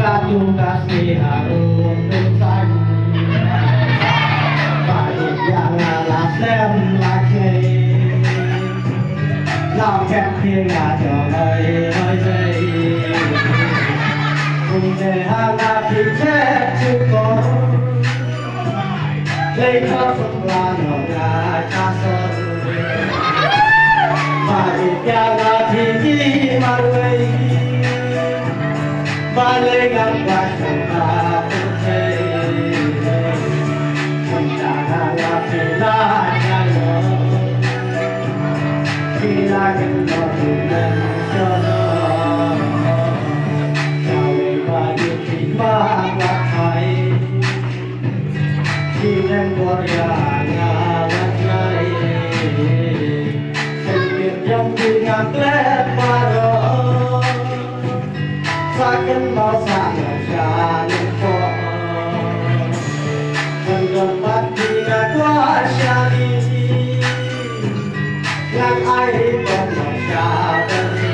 Satu kasih harum tulisan baik yang alas lem lagi lao kẹp thiên ngà cho hơi hơi dây cùng để hàng ngà thì chết chưa có lấy thơ phật là nở ngà cha sơn baik yang ngà thì đi mà quay và lấy ngắm qua chẳng ta cũng thấy không trả hàng ngà thì là cha nhớ khi là những lo thì nên cho nó chào về và điều thì ba lạc thay khi nên có nhà nhà lạc này thành việc trong khi ngạc lẽ ba đó sakit mau sangat jalan kok mendapat dia kuasa ini yang air bermasyarakat